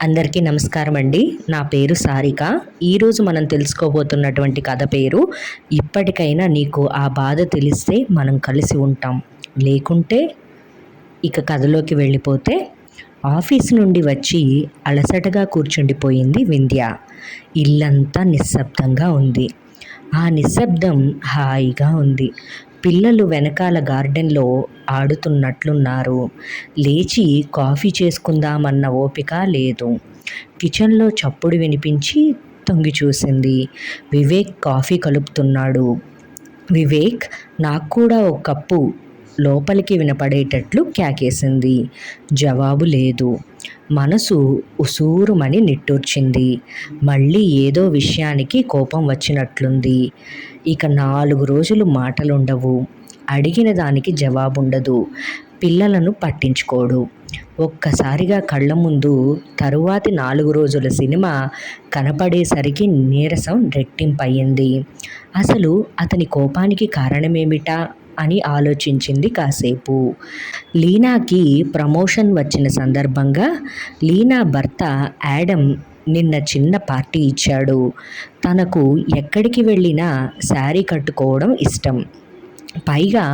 అందరికీ నమస్కారం అండి. నా పేరు సారిక. ఈరోజు మనం తెలుసుకోబోతున్నటువంటి కథ పేరు ఇప్పటికైనా నీకు ఆ బాధ తెలిస్తే మనం కలిసి ఉంటాం. లేకుంటే ఇక కథలోకి వెళ్ళిపోతే ఆఫీస్ నుండి వచ్చి అలసటగా కూర్చుండిపోయింది వింధ్య. ఇల్లంతా నిశ్శబ్దంగా ఉంది. ఆ నిశ్శబ్దం హాయిగా ఉంది. పిల్లలు వెనకాల గార్డెన్లో ఆడుతున్నట్లున్నారు. లేచి కాఫీ చేసుకుందామన్న ఓపిక లేదు. కిచెన్లో చప్పుడు వినిపించి తొంగి చూసింది. వివేక్ కాఫీ కలుపుతున్నాడు. వివేక్, నాకు కూడా ఒక కప్పు, లోపలికి వినపడేటట్లు క్యాకేసింది. జవాబు లేదు. మనసు ఉసూరుమని నిట్టూర్చింది. మళ్ళీ ఏదో విషయానికి కోపం వచ్చినట్లుంది. ఇక 4 రోజులు మాటలుండవు. అడిగిన దానికి జవాబుండదు. పిల్లలను పట్టించుకోడు. ఒక్కసారిగా కళ్ళ ముందు తరువాతి 4 రోజుల సినిమా కనపడేసరికి నీరసం రెట్టింపయ్యింది. అసలు అతని కోపానికి కారణమేమిటా అని ఆలోచించింది కాసేపు. లీనాకి ప్రమోషన్ వచ్చిన సందర్భంగా లీనా భర్త యాడమ్ నిన్న చిన్న పార్టీ ఇచ్చాడు. తనకు ఎక్కడికి వెళ్ళినా శారీ కట్టుకోవడం ఇష్టం. పైగా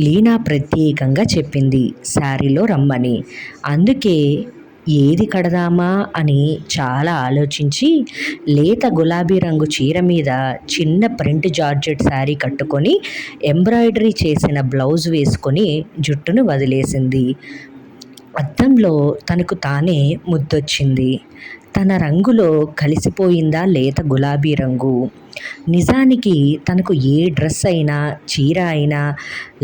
లీనా ప్రత్యేకంగా చెప్పింది శారీలో రమ్మని. అందుకే ఏది కడదామా అని చాలా ఆలోచించి లేత గులాబీ రంగు చీర మీద చిన్న ప్రింట్ జార్జెట్ శారీ కట్టుకొని ఎంబ్రాయిడరీ చేసిన బ్లౌజ్ వేసుకొని జుట్టును వదిలేసింది. అద్దంలో తనకు తానే ముద్దొచ్చింది. తన రంగులో కలిసిపోయిందా లేత గులాబీ రంగు. నిజానికి తనకు ఏ డ్రెస్ అయినా, చీర అయినా,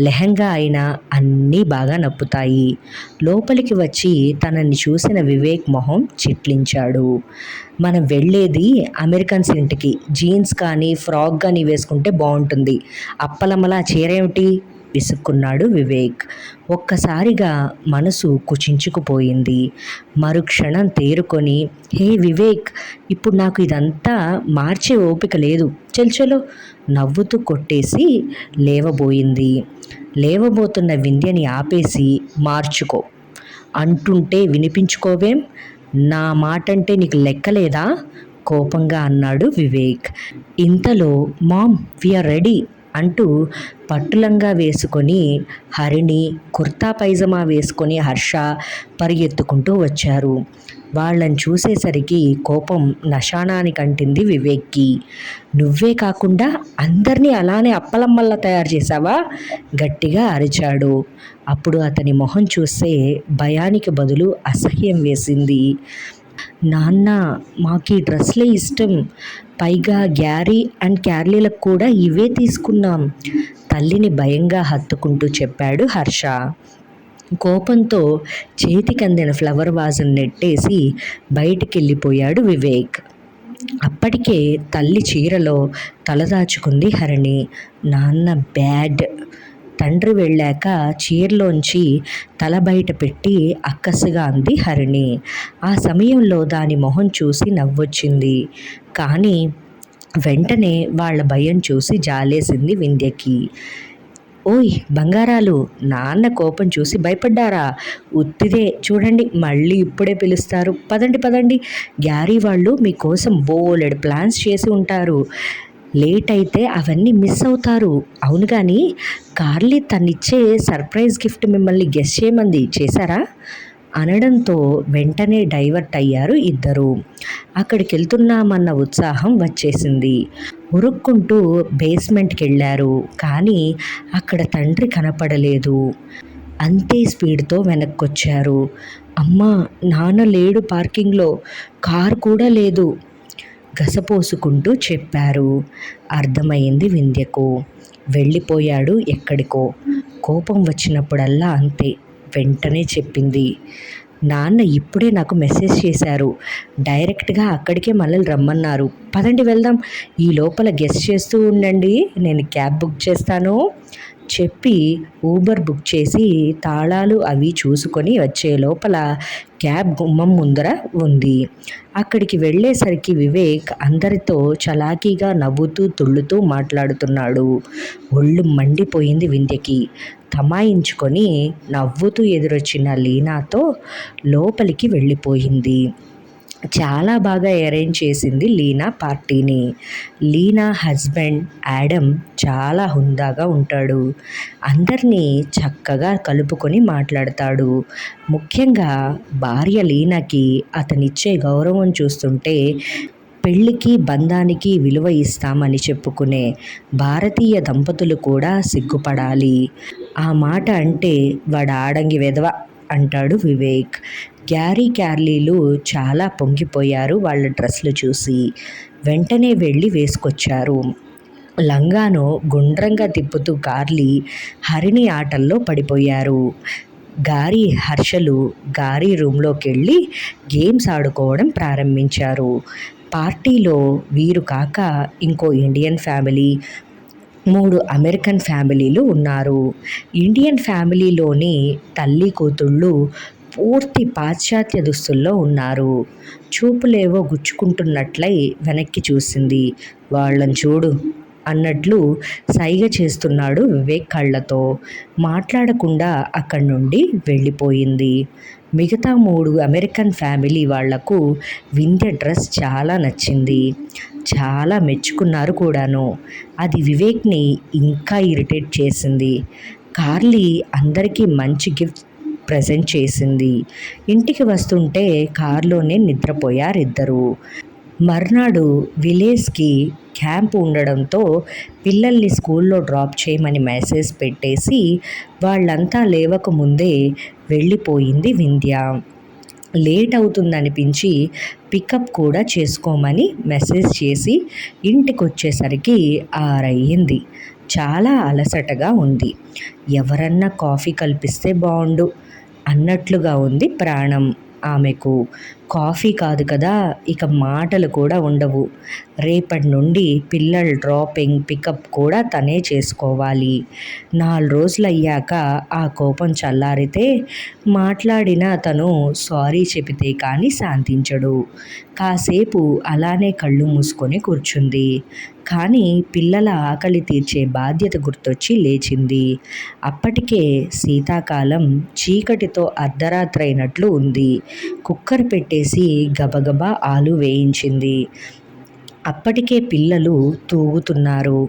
లెహంగా అయినా అన్నీ బాగా నప్పుతాయి. లోపలికి వచ్చి తనని చూసిన వివేక్ మొహం చిట్లించాడు. మనం వెళ్ళేది అమెరికన్స్ ఇంటికి. జీన్స్ కానీ ఫ్రాక్ కానీ వేసుకుంటే బాగుంటుంది. అప్పలమ్మలా చీర ఏమిటి? విసుక్కున్నాడు వివేక్. ఒక్కసారిగా మనసు కుచించుకుపోయింది. మరుక్షణం తేరుకొని, హే వివేక్, ఇప్పుడు నాకు ఇదంతా మార్చే ఓపిక లేదు, చలో నవ్వుతూ కొట్టేసి లేవబోయింది. లేవబోతున్న వింధ్యని ఆపేసి, మార్చుకో అంటుంటే వినిపించుకోవేం? నా మాటంటే నీకు లెక్కలేదా? కోపంగా అన్నాడు వివేక్. ఇంతలో మామ్, వీఆర్ రెడీ అంటూ పట్టులంగా వేసుకొని హరిణి, కుర్తా పైజమా వేసుకొని హర్ష పరిగెత్తుకుంటూ వచ్చారు. వాళ్ళని చూసేసరికి కోపం నశానానికి అంటింది వివేక్కి. నువ్వే కాకుండా అందరినీ అలానే అప్పలమ్మల్లా తయారు చేశావా? గట్టిగా అరిచాడు. అప్పుడు అతని మొహం చూస్తే భయానికి బదులు అసహ్యం వేసింది. నాన్న, మాకు ఈ డ్రెస్లే ఇష్టం. పైగా గ్యారీ అండ్ క్యార్లీలకు కూడా ఇవే తీసుకున్నాం, తల్లిని భయంగా హత్తుకుంటూ చెప్పాడు హర్ష. కోపంతో చేతికందిన ఫ్లవర్ వాజును నెట్టేసి బయటికెళ్ళిపోయాడు వివేక్. అప్పటికే తల్లి చీరలో తలదాచుకుంది హరిణి. నాన్న బ్యాడ్. తండ్రి వెళ్ళాక చీరలోంచి తల బయట పెట్టి అక్కసుగా అంది హరిణి. ఆ సమయంలో దాని మొహం చూసి నవ్వొచ్చింది. కానీ వెంటనే వాళ్ళ భయం చూసి జాలేసింది వింధ్యకి. ఓయ్ బంగారాలు, నాన్న కోపం చూసి భయపడ్డారా? ఉత్తిదే, చూడండి మళ్ళీ ఇప్పుడే పిలుస్తారు. పదండి పదండి, గ్యారీ వాళ్ళు మీకోసం బోలెడు ప్లాన్స్ చేసి ఉంటారు. లేట్ అయితే అవన్నీ మిస్ అవుతారు. అవును కానీ కార్లీ తనిచ్చే సర్ప్రైజ్ గిఫ్ట్ మిమ్మల్ని గెస్ చేయమంది, చేశారా? అనడంతో వెంటనే డైవర్ట్ అయ్యారు ఇద్దరు. అక్కడికి వెళ్తున్నామన్న ఉత్సాహం వచ్చేసింది. ఉరుక్కుంటూ బేస్మెంట్కి వెళ్ళారు. కానీ అక్కడ తండ్రి కనపడలేదు. అంతే స్పీడ్తో వెనక్కొచ్చారు. అమ్మా, నాన్న లేడు పార్కింగ్లో, కారు కూడా లేదు, గసపోసుకుంటూ చెప్పారు. అర్థమైంది వింధ్యకు. వెళ్ళిపోయాడు ఎక్కడికో. కోపం వచ్చినప్పుడల్లా అంతే, వెంటనే చెప్పింది. నాన్న ఇప్పుడే నాకు మెసేజ్ చేశారు. డైరెక్ట్గా అక్కడికే మనల్ని రమ్మన్నారు. పదండి వెళ్దాం. ఈ లోపల గెస్ట్ చేస్తూ ఉండండి, నేను క్యాబ్ బుక్ చేస్తాను చెప్పి ఊబర్ బుక్ చేసి తాళాలు అవి చూసుకొని వచ్చే లోపల క్యాబ్ గుమ్మం ముందర ఉంది. అక్కడికి వెళ్ళేసరికి వివేక్ అందరితో చలాకీగా నవ్వుతూ తుళ్ళుతూ మాట్లాడుతున్నాడు. ఒళ్ళు మండిపోయింది వింధ్యకి. తమాయించుకొని నవ్వుతూ ఎదురొచ్చిన లీనాతో లోపలికి వెళ్ళిపోయింది. చాలా బాగా అరేంజ్ చేసింది లీనా పార్టీని. లీనా హస్బెండ్ యాడమ్ చాలా హుందాగా ఉంటాడు. అందరినీ చక్కగా కలుపుకొని మాట్లాడతాడు. ముఖ్యంగా భార్య లీనాకి అతనిచ్చే గౌరవం చూస్తుంటే పెళ్ళికి బంధానికి విలువ ఇస్తామని చెప్పుకునే భారతీయ దంపతులు కూడా సిగ్గుపడాలి. ఆ మాట అంటే వాడు ఆడంగి వెధవ అంటాడు వివేక్. గ్యారీ క్యార్లీలు చాలా పొంగిపోయారు వాళ్ళ డ్రెస్లు చూసి. వెంటనే వెళ్ళి వేసుకొచ్చారు. లంగాను గుండ్రంగా తిప్పుతూ కార్లీ హరిణి ఆటల్లో పడిపోయారు. హర్షలు గారి రూమ్లోకి వెళ్ళి గేమ్స్ ఆడుకోవడం ప్రారంభించారు. పార్టీలో వీరు కాక ఇంకో ఇండియన్ ఫ్యామిలీ, 3 అమెరికన్ ఫ్యామిలీలు ఉన్నారు. ఇండియన్ ఫ్యామిలీలోని తల్లి కూతుళ్ళు పూర్తి పాశ్చాత్య దుస్తుల్లో ఉన్నారు. చూపులేవో గుచ్చుకుంటున్నట్లై వెనక్కి చూసింది. వాళ్ళని చూడు అన్నట్లు సైగ చేస్తున్నాడు వివేక్ కళ్ళతో. మాట్లాడకుండా అక్కడి నుండి వెళ్ళిపోయింది. మిగతా 3 అమెరికన్ ఫ్యామిలీ వాళ్లకు వింధ్య డ్రెస్ చాలా నచ్చింది. చాలా మెచ్చుకున్నారు కూడాను. అది వివేక్ని ఇంకా ఇరిటేట్ చేసింది. కార్లీ అందరికీ మంచి గిఫ్ట్ ప్రజెంట్ చేసింది. ఇంటికి వస్తుంటే కారులోనే నిద్రపోయారిద్దరూ. మర్నాడు విలేజ్కి క్యాంప్ ఉండడంతో పిల్లల్ని స్కూల్లో డ్రాప్ చేయమని మెసేజ్ పెట్టేసి వాళ్ళంతా లేవకముందే వెళ్ళిపోయింది వింధ్య. లేట్ అవుతుందనిపించి పికప్ కూడా చేసుకోమని మెసేజ్ చేసి ఇంటికొచ్చేసరికి 6 అయ్యింది. చాలా అలసటగా ఉంది. ఎవరన్నా కాఫీ కల్పిస్తే బావుండు అన్నట్లుగా ఉంది ప్రాణం ఆమెకు. కాఫీ కాదు కదా, ఇక మాటలు కూడా ఉండవు. రేపటి నుండి పిల్లల డ్రాపింగ్ పికప్ కూడా తనే చేసుకోవాలి. 4 రోజులయ్యాక ఆ కోపం చల్లారితే మాట్లాడినా తను సారీ చెబితే కానీ శాంతించడు. కాసేపు అలానే కళ్ళు మూసుకొని కూర్చుంది. కానీ పిల్లల ఆకలి తీర్చే బాధ్యత గుర్తొచ్చి లేచింది. అప్పటికే శీతాకాలం చీకటితో అర్ధరాత్రైనట్లు ఉంది. కుక్కర్ పెట్టేసి గబగబా ఆలు వేయించింది. అప్పటికే పిల్లలు తూగుతున్నారు.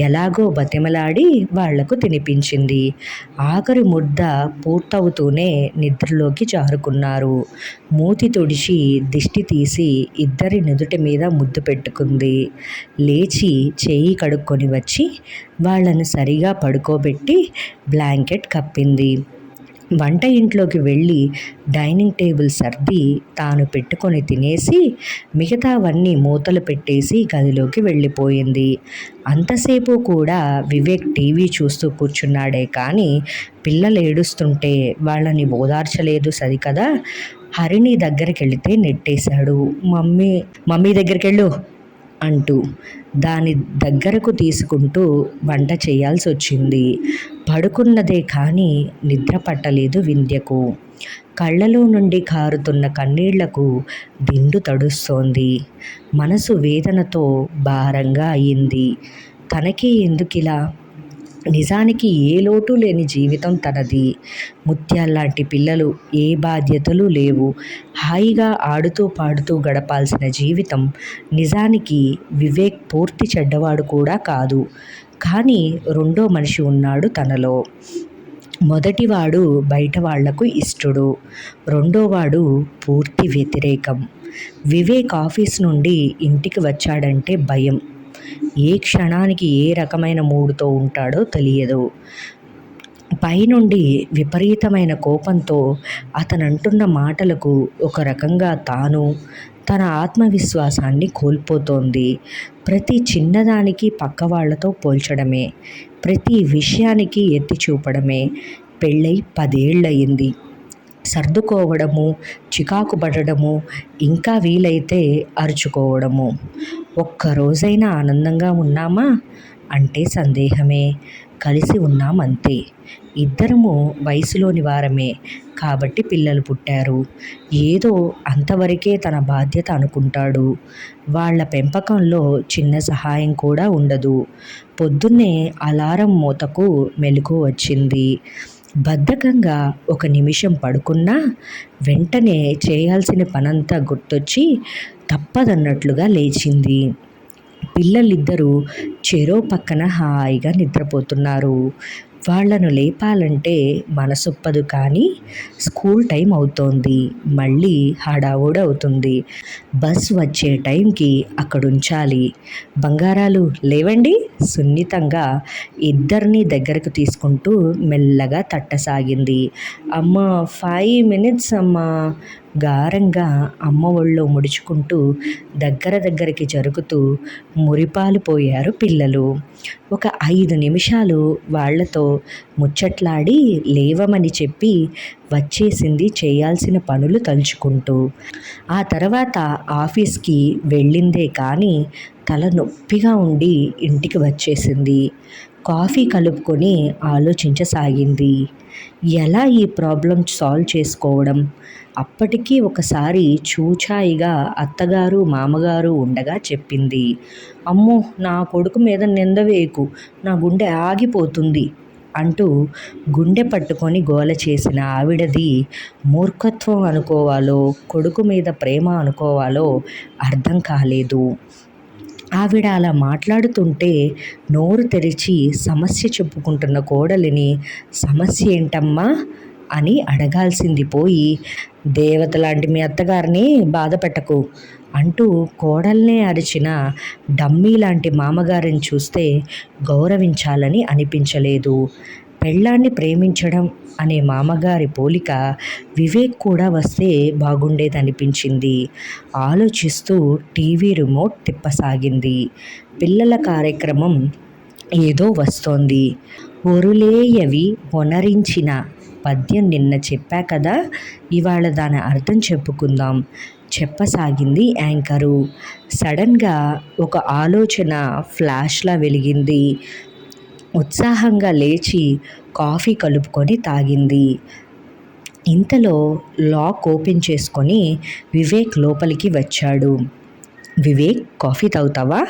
ఎలాగో బతిమలాడి వాళ్లకు తినిపించింది. ఆఖరి ముద్ద పూర్తవుతూనే నిద్రలోకి జారుకున్నారు. మూతి తుడిచి దిష్టి తీసి ఇద్దరి నుదుటి మీద ముద్దు పెట్టుకుంది. లేచి చేయి కడుక్కొని వచ్చి వాళ్లను సరిగా పడుకోబెట్టి బ్లాంకెట్ కప్పింది. వంట ఇంట్లోకి వెళ్ళి డైనింగ్ టేబుల్ సర్ది తాను పెట్టుకొని తినేసి మిగతావన్నీ మూతలు పెట్టేసి గదిలోకి వెళ్ళిపోయింది. అంతసేపు కూడా వివేక్ టీవీ చూస్తూ కూర్చున్నాడే కానీ పిల్లలు ఏడుస్తుంటే వాళ్ళని ఓదార్చలేదు సరికదా. హరిణి దగ్గరికి వెళితే నెట్టేశాడు. మమ్మీ దగ్గరికి వెళ్ళు అంటూ దాని దగ్గరకు తీసుకుంటూ వంట చేయాల్సి వచ్చింది. పడుకున్నదే కానీ నిద్ర పట్టలేదు వింధ్యకు. కళ్ళలో నుండి కారుతున్న కన్నీళ్లకు దిండు తడుస్తోంది. మనసు వేదనతో భారంగా అయింది. తనకే ఎందుకిలా? నిజానికి ఏ లోటు లేని జీవితం తనది. ముత్యాల్లాంటి పిల్లలు, ఏ బాధ్యతలు లేవు. హాయిగా ఆడుతూ పాడుతూ గడపాల్సిన జీవితం. నిజానికి వివేక్ పూర్తి చెడ్డవాడు కూడా కాదు. కానీ రెండో మనిషి ఉన్నాడు తనలో. మొదటివాడు బయట వాళ్లకు ఇష్టడు. రెండోవాడు పూర్తి వ్యతిరేకం. వివేక్ ఆఫీస్ నుండి ఇంటికి వచ్చాడంటే భయం. ఏ క్షణానికి ఏ రకమైన మూడుతో ఉంటాడో తెలియదు. పైనుండి విపరీతమైన కోపంతో అతనంటున్న మాటలకు ఒక రకంగా తన ఆత్మవిశ్వాసాన్ని కోల్పోతోంది. ప్రతి చిన్నదానికి పక్కవాళ్లతో పోల్చడమే, ప్రతి విషయానికి ఎత్తి చూపడమే. పెళ్ళై 10 ఏళ్ళయింది. సర్దుకోవడము, చికాకు పడడము, ఇంకా వీలైతే అరుచుకోవడము. ఒక్కరోజైనా ఆనందంగా ఉన్నామా అంటే సందేహమే. కలిసి ఉన్నామంతే. ఇద్దరము వయసులోని వారమే కాబట్టి పిల్లలు పుట్టారు. ఏదో అంతవరకే తన బాధ్యత అనుకుంటాడు. వాళ్ళ పెంపకంలో చిన్న సహాయం కూడా ఉండదు. పొద్దున్నే అలారం మోతకు మెలకువ వచ్చింది. బద్ధకంగా ఒక నిమిషం పడుకున్నా వెంటనే చేయాల్సిన పనంతా గుర్తొచ్చి తప్పదన్నట్లుగా లేచింది. పిల్లలిద్దరూ చెరో పక్కన హాయిగా నిద్రపోతున్నారు. వాళ్ళను లేపాలంటే మనసొప్పదు కానీ స్కూల్ టైం అవుతోంది. మళ్ళీ హడావుడవుతుంది. బస్ వచ్చే టైంకి అక్కడుంచాలి. బంగారాలు లేవండి సున్నితంగా ఇద్దరినీ దగ్గరకు తీసుకుంటూ మెల్లగా తట్టసాగింది. అమ్మా 5 minutes అమ్మా గారంగా అమ్మ ఒళ్ళో ముడుచుకుంటూ దగ్గరికి జరుగుతూ మురిపాలు పోయారు పిల్లలు. ఒక 5 నిమిషాలు వాళ్లతో ముచ్చట్లాడి లేవమని చెప్పి వచ్చేసింది చేయాల్సిన పనులు తలుచుకుంటూ. ఆ తర్వాత ఆఫీస్కి వెళ్ళిందే కానీ తల నొప్పిగా ఉండి ఇంటికి వచ్చేసింది. కాఫీ కలుపుకొని ఆలోచించసాగింది. ఎలా ఈ ప్రాబ్లం సాల్వ్ చేసుకోవడం? అప్పటికీ ఒకసారి చూచాయిగా అత్తగారు మామగారు ఉండగా చెప్పింది. అమ్మో, నా కొడుకు మీద నింద వేయకు, నా గుండె ఆగిపోతుంది అంటూ గుండె పట్టుకొని గోల చేసిన ఆవిడది మూర్ఖత్వం అనుకోవాలో కొడుకు మీద ప్రేమ అనుకోవాలో అర్థం కాలేదు. ఆవిడ అలా మాట్లాడుతుంటే నోరు తెరిచి సమస్య చెప్పుకుంటున్న కోడలిని సమస్య ఏంటమ్మా అని అడగాల్సింది పోయి దేవతలాంటి మీ అత్తగారిని బాధ పెట్టకు అంటూ కోడల్నే అరిచిన డమ్మీ లాంటి మామగారిని చూస్తే గౌరవించాలని అనిపించలేదు. పెళ్ళాన్ని ప్రేమించడం అనే మామగారి పోలిక వివేక్ కూడా వస్తే బాగుండేదనిపించింది. ఆలోచిస్తూ టీవీ రిమోట్ తిప్పసాగింది. పిల్లల కార్యక్రమం ఏదో వస్తోంది. ఒరులేయవి ఒనరించిన పద్యం నిన్న చెప్పా కదా, ఇవాళ దాని అర్థం చెప్పుకుందాం చెప్పసాగింది యాంకరు. సడన్గా ఒక ఆలోచన ఫ్లాష్లా వెలిగింది. ఉత్సాహంగా లేచి కాఫీ కలుపుకొని తాగింది. ఇంతలో లాక్ ఓపెన్ చేసుకొని వివేక్ లోపలికి వచ్చాడు. వివేక్, కాఫీ తాగుతావా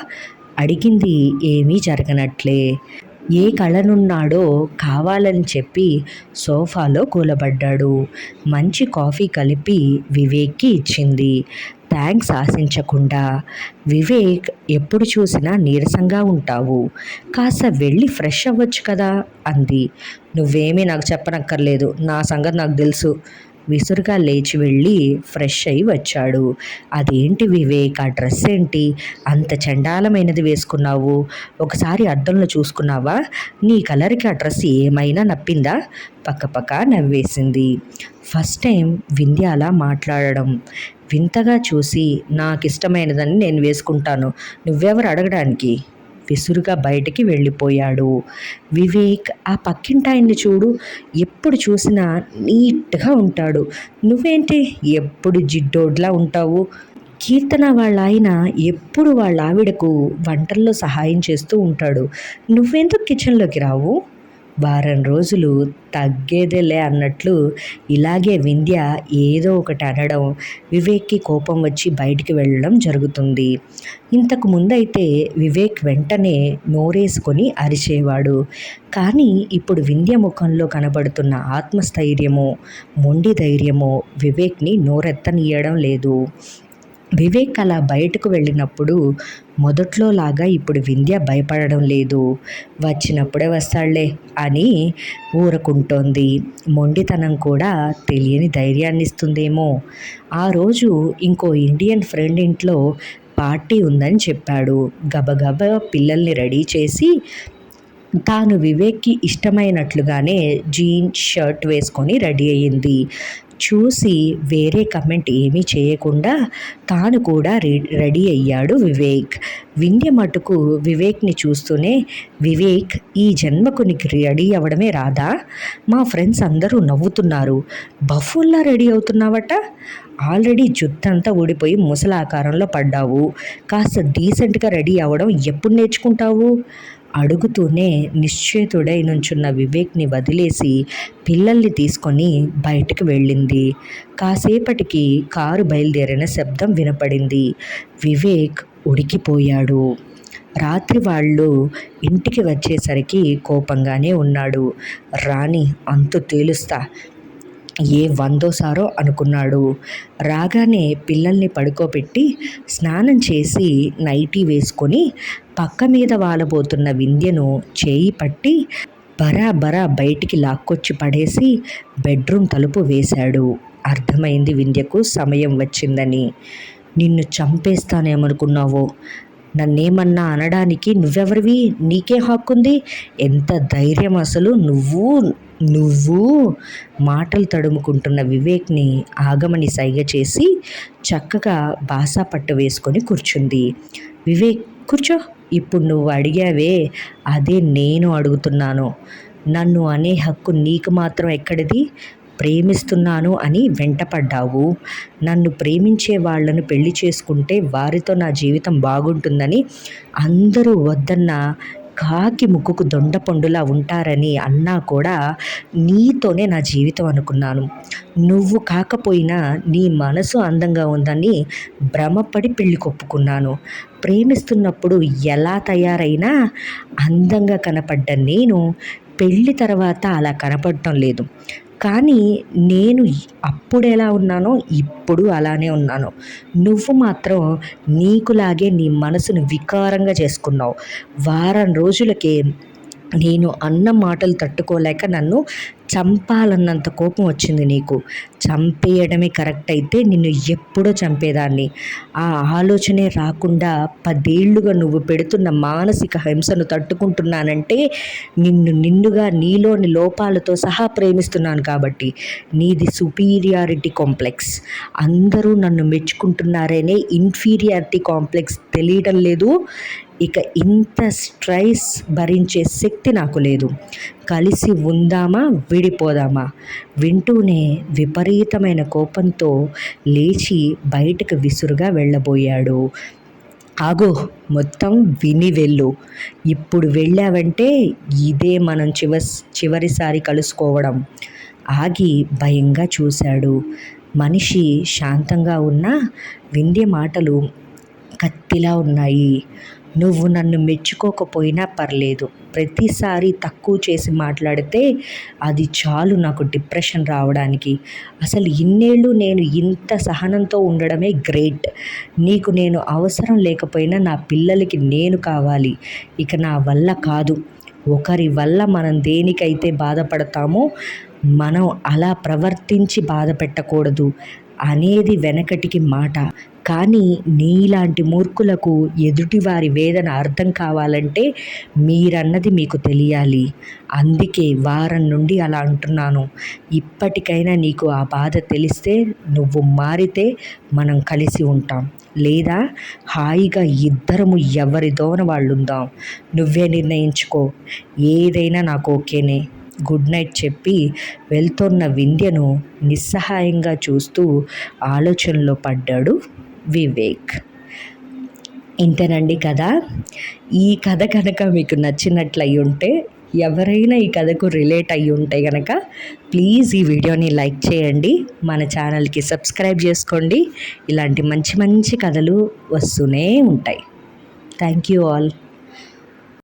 అడిగింది ఏమీ జరగనట్లే. ఏ కళనున్నాడో కావాలని చెప్పి సోఫాలో కూలబడ్డాడు. మంచి కాఫీ కలిపి వివేక్కి ఇచ్చింది. థ్యాంక్స్ ఆశించకుండా. వివేక్, ఎప్పుడు చూసినా నీరసంగా ఉంటావు, కాస్త వెళ్ళి ఫ్రెష్ అవ్వచ్చు కదా అంది. నువ్వేమీ నాకు చెప్పనక్కర్లేదు, నా సంగతి నాకు తెలుసు. విసురుగా లేచి వెళ్ళి ఫ్రెష్ అయి వచ్చాడు. అదేంటి వివేక్, ఆ డ్రెస్ ఏంటి అంత చండాలమైనది వేసుకున్నావు? ఒకసారి అద్దంలో చూసుకున్నావా? నీ కలర్కి ఆ డ్రెస్ ఏమైనా నప్పిందా? పక్కపక్క నవ్వేసింది. ఫస్ట్ టైం వింధ్య అలా మాట్లాడడం. వింతగా చూసి నాకిష్టమైనదని నేను వేసుకుంటాను, నువ్వెవరు అడగడానికి? విసురుగా బయటికి వెళ్ళిపోయాడు. వివేక్, ఆ పక్కింటాయన్ని చూడు, ఎప్పుడు చూసినా నీట్గా ఉంటాడు, నువ్వేంటి ఎప్పుడు జిడ్డోడ్లా ఉంటావు? కీర్తన వాళ్ళ ఆయన ఎప్పుడు వాళ్ళ ఆవిడకు వంటల్లో సహాయం చేస్తూ ఉంటాడు, నువ్వెందుకు కిచెన్లోకి రావు? వారం రోజులు తగ్గేదేలే అన్నట్లు ఇలాగే వింధ్య ఏదో ఒకటి అనడం, వివేక్కి కోపం వచ్చి బయటికి వెళ్ళడం జరుగుతుంది. ఇంతకు ముందైతే వివేక్ వెంటనే నోరేసుకొని అరిచేవాడు. కానీ ఇప్పుడు వింధ్య ముఖంలో కనబడుతున్న ఆత్మస్థైర్యమో మొండి ధైర్యమో వివేక్ని నోరెత్తనీయడం లేదు. వివేక్ అలా బయటకు వెళ్ళినప్పుడు మొదట్లో లాగా ఇప్పుడు వింధ్య భయపడడం లేదు. వచ్చినప్పుడే వస్తాడులే అని ఊరుకుంటోంది. మొండితనం కూడా తెలియని ధైర్యాన్ని ఇస్తుందేమో. ఆ రోజు ఇంకో ఇండియన్ ఫ్రెండ్ ఇంట్లో పార్టీ ఉందని చెప్పాడు. గబగబా పిల్లల్ని రెడీ చేసి తాను వివేక్కి ఇష్టమైనట్లుగానే జీన్స్ షర్ట్ వేసుకొని రెడీ అయ్యింది. చూసి వేరే కమెంట్ ఏమీ చేయకుండా తాను కూడా రెడీ అయ్యాడు వివేక్. వింధ్య మటుకు వివేక్ని చూస్తూనే, వివేక్, ఈ జన్మకు నీకు రెడీ అవ్వడమే రాదా? మా ఫ్రెండ్స్ అందరూ నవ్వుతున్నారు, బఫూన్లా రెడీ అవుతున్నావట. ఆల్రెడీ జుత్తంతా ఊడిపోయి ముసలాకారంలో పడ్డావు, కాస్త డీసెంట్గా రెడీ అవ్వడం ఎప్పుడు నేర్చుకుంటావు? అడుగుతూనే నిశ్చేతుడై నుంచున్న వివేక్ని వదిలేసి పిల్లల్ని తీసుకొని బయటకు వెళ్ళింది. కాసేపటికి కారు బయలుదేరిన శబ్దం వినపడింది. వివేక్ ఉడికిపోయాడు. రాత్రి వాళ్ళు ఇంటికి వచ్చేసరికి కోపంగానే ఉన్నాడు. రాణి అంతు తేలుస్తా ఏ వందోసారో అనుకున్నాడు. రాగానే పిల్లల్ని పడుకోబెట్టి స్నానం చేసి నైటీ వేసుకొని పక్క మీద వాలబోతున్న వింధ్యను చేయి పట్టి బరాబరా బయటికి లాక్కొచ్చి పడేసి బెడ్రూమ్ తలుపు వేశాడు. అర్థమైంది వింధ్యకు సమయం వచ్చిందని. నిన్ను చంపేస్తానేమనుకున్నావో? నన్నేమన్నా అనడానికి నువ్వెవరివి? నీకే హక్కుంది? ఎంత ధైర్యం అసలు? నువ్వు నువ్వు మాటలు తడుముకుంటున్న వివేక్ని ఆగమని సైగ చేసి చక్కగా బాసా పట్టు వేసుకొని కూర్చుంది. వివేక్ కూర్చో. ఇప్పుడు నువ్వు అడిగావే అదే నేను అడుగుతున్నాను. నన్ను అనే హక్కు నీకు మాత్రం ఎక్కడిది? ప్రేమిస్తున్నాను అని వెంటపడ్డావు. నన్ను ప్రేమించే వాళ్ళను పెళ్లి చేసుకుంటే వారితో నా జీవితం బాగుంటుందని అందరూ వద్దన్న కాకి ముక్కుకు దొండపండులా ఉంటారని అన్నా కూడా నీతోనే నా జీవితం అనుకున్నాను. నువ్వు కాకపోయినా నీ మనసు అందంగా ఉందని భ్రమపడి పెళ్లి కొప్పుకున్నాను. ప్రేమిస్తున్నప్పుడు ఎలా తయారైనా అందంగా కనపడ్డ నేను పెళ్ళి తర్వాత అలా కనపడటం లేదు. కానీ నేను అప్పుడు ఎలా ఉన్నానో ఇప్పుడు అలానే ఉన్నాను. నువ్వు మాత్రం నీకులాగే నీ మనసును వికారంగా చేసుకున్నావు. వారం రోజులకే నేను అన్న మాటలు తట్టుకోలేక నన్ను చంపాలన్నంత కోపం వచ్చింది నీకు. చంపేయడమే కరెక్ట్ అయితే నిన్ను ఎప్పుడో చంపేదాన్ని. ఆ ఆలోచనే రాకుండా 10 ఏళ్లుగా నువ్వు పెడుతున్న మానసిక హింసను తట్టుకుంటున్నానంటే నిన్నుగా నీలోని లోపాలతో సహా ప్రేమిస్తున్నాను కాబట్టి. నీది సుపీరియారిటీ కాంప్లెక్స్. అందరూ నన్ను మెచ్చుకుంటున్నారనే ఇన్ఫీరియారిటీ కాంప్లెక్స్ తెలియడం లేదు. ఇక ఇంత స్ట్రెస్ భరించే శక్తి నాకు లేదు. కలిసి ఉందామా విడిపోదామా? వింటూనే విపరీతమైన కోపంతో లేచి బయటకు విసురుగా వెళ్ళబోయాడు. ఆగు, మొత్తం విని వెళ్ళు. ఇప్పుడు వెళ్ళావంటే ఇదే మనం చివరిసారి కలుసుకోవడం. ఆగి భయంగా చూశాడు. మనిషి శాంతంగా ఉన్నా వింధ్య మాటలు కత్తిలా ఉన్నాయి. నువ్వు నన్ను మెచ్చుకోకపోయినా పర్లేదు. ప్రతిసారి తక్కువ చేసి మాట్లాడితే అది చాలు నాకు డిప్రెషన్ రావడానికి. అసలు ఇన్నేళ్ళు నేను ఇంత సహనంతో ఉండడమే గ్రేట్. నీకు నేను అవసరం లేకపోయినా నా పిల్లలకి నేను కావాలి. ఇక నా వల్ల కాదు. ఒకరి వల్ల మనం దేనికైతే బాధపడతామో మనం అలా ప్రవర్తించి బాధ పెట్టకూడదు అనేది వెనకటికి మాట. కానీ నీలాంటి మూర్ఖులకు ఎదుటివారి వేదన అర్థం కావాలంటే మీరన్నది మీకు తెలియాలి. అందుకే వారం నుండి అలా అంటున్నాను. ఇప్పటికైనా నీకు ఆ బాధ తెలిస్తే నువ్వు మారితే మనం కలిసి ఉంటాం. లేదా హాయిగా ఇద్దరము ఎవరిదోన వాళ్ళుందాం. నువ్వే నిర్ణయించుకో. ఏదైనా నాకు ఓకేనే. గుడ్ నైట్ చెప్పి వెళ్తున్న వింధ్యను నిస్సహాయంగా చూస్తూ ఆలోచనలో పడ్డాడు వివేక్. ఇంతేనండి కథ. ఈ కథ కనుక మీకు నచ్చినట్లు అయి ఉంటే, ఎవరైనా ఈ కథకు రిలేట్ అయ్యి ఉంటే కనుక ప్లీజ్ ఈ వీడియోని లైక్ చేయండి. మన ఛానల్కి సబ్స్క్రైబ్ చేసుకోండి. ఇలాంటి మంచి మంచి కథలు వస్తూనే ఉంటాయి. Thank you all.